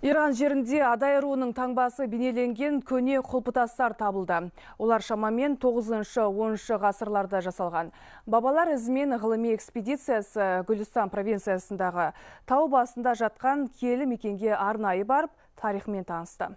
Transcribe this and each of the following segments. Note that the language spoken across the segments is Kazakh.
Иран жерінде Адай руының таңбасы бейнеленген көне құлпытастар табылды. Олар шамамен 9-10 ғасырларда жасалған. Бабалар ізімен ғылыми экспедициясы Гүлістан провинциясындағы тау басында жатқан киелі мекенге арнайы барып, тарихымен танысты.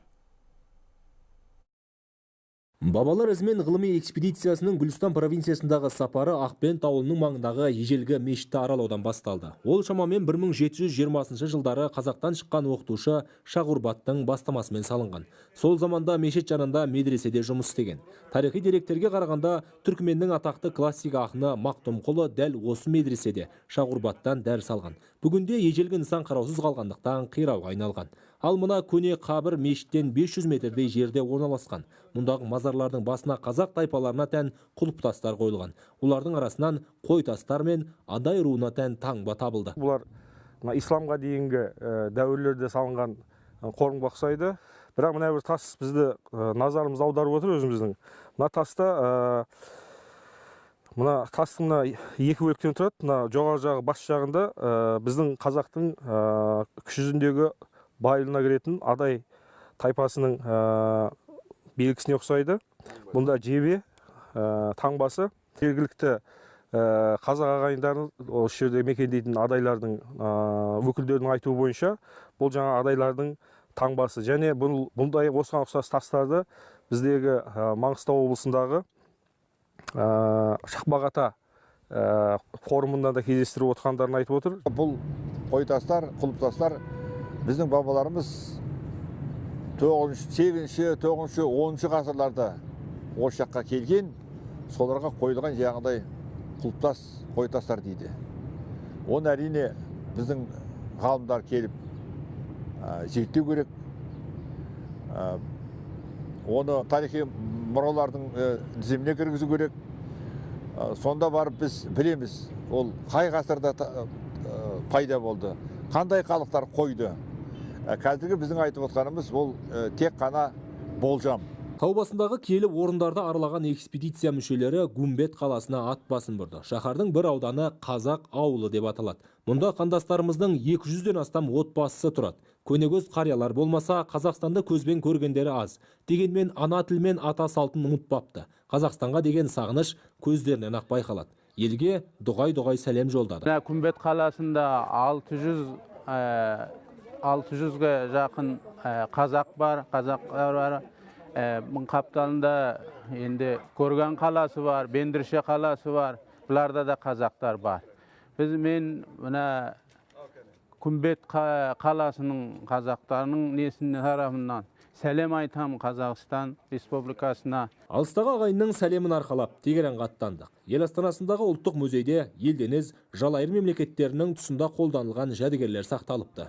Бабалар ізімен ғылыми экспедициясының Гүлістан провинциясындағы сапары Ақбент ауылының маңындағы ежелгі мешітті аралаудан басталды. Ол шамамен 1720 жылдары Қазақтан шыққан оқытушы Шағурбаттың бастамасымен салынған. Сол заманда мешіт жанында медреседе жұмыс істеген. Тарихи деректерге қарағанда түркіменнің атақты классик ақыны Мақтұмқұлы дәл осы медреседе Шағурбаттан дәріс алған. Бүгінде ежелгі нысан қараусыз қалғандықтан қирауға айналған. Ал мына көне қабір мешіттен 500 метрдей жерде орналасқан. Мұндағы мазарлардың басына қазақ тайпаларына тән құлпытастар қойылған. Олардың арасынан қой тастар мен Адай руына тән таңба табылды. Бұлар исламға дейінгі дәуірлерде салынған қорымға ұқсайды. Бірақ мына бір тас бізді назарымыз аударып отыр өзіміздің. Мына таста мына тастың екі бөліктен тұрады. Мына жоғары жағы бас жағында біздің қазақтың кіші жүзіндегі байылына кіретін Адай тайпасының белгісіне ұқсайды. Бұнда жебе таңбасы. Жергілікті қазақ ағайындарын осы жерде мекендейтін адайлардың өкілдерінің айтуы бойынша бұл жаңа адайлардың таңбасы. Және бұндай осыған ұқсас тастарды біздегі Маңғыстау облысындағы Шақпақ-Ата қорымында да кездестіріп отырғандарын айтып отыр. Бұл қойтастар, құлпытастар біздің бабаларымыз 8-ші, 9-ші, 10-ші ғасырларда осы жаққа келген, соларға қойылған жаңағыдай құлпытас, қойтастар дейді. Оны әрине біздің ғалымдар келіп зерттеу керек. Оны тарихи мұралардың тізіміне кіргізу керек. Сонда барып біз білеміз, ол қай ғасырда пайда болды, қандай халықтар қойды. Қазіргі біздің айтып отқанымыз ол тек қана болжам. Тау басындағы киелі орындарды аралаған экспедиция мүшелері Гумбет қаласына ат басын бұрды. Шаһардың бір ауданы Қазақ ауылы деп аталады. Мұнда қандастарымыздың 200-ден астам отбасысы тұрады. Көнегөз қариялар болмаса, Қазақстанды көзбен көргендері аз. Дегенмен ана тілмен ата салтын ұмытпапты. Қазақстанға деген сағыныш көздерінен ақ байқалады. Елге дұғай сәлем жолдады. Гумбет қаласында 600-ге жақын қазақ бар, қазақтар бар. Бұл қапталында енді Көрген қаласы бар, Бендірше қаласы бар. Бұларда да қазақтар бар. Мен мына Гумбет қаласының қазақтарының несінің тарапынан сәлем айтам Қазақстан Республикасына. Алыстағы ағайынның сәлемін арқалап Тегеранға аттандық. Ел астанасындағы ұлттық музейде елденіз жалайыр мемлекеттерінің тұсында қолданылған жәдігерлер сақталыпты.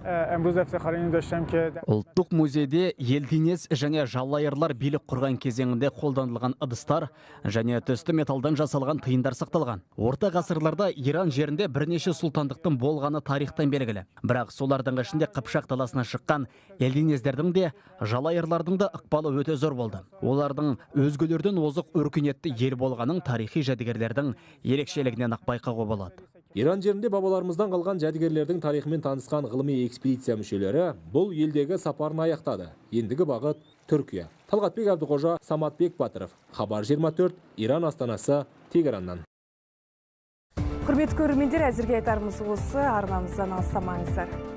Ұлттық музейде елденез және жалайырлар билік құрған кезеңінде қолданылған ыдыстар және түсті металдан жасалған тиындар сақталған. Орта ғасырларда Иран жерінде бірнеше сұлтандықтың болғаны тарихтан белгілі. Бірақ солардың ішінде Қыпшақ даласына шыққан елденездердің де жалайырлардың да ықпалы өте зор болды. Олардың өзгелерден озық өркениетті ел болғаның тарихи жәдігерлердің ерекшелігінен ақ байқауға болады. Иран жерінде бабаларымыздан қалған жәдігерлердің тарихымен танысқан ғылыми экспедиция мүшелері бұл елдегі сапарын аяқтады. Ендігі бағыт Түркия. Талғатбек Әбдіқожа, Саматбек Батыров. Хабар 24, Иран астанасы Тегераннан. Құрметті көрермендер, әзірге айтарымыз осы. Арнамыздан алыстамаңыздар.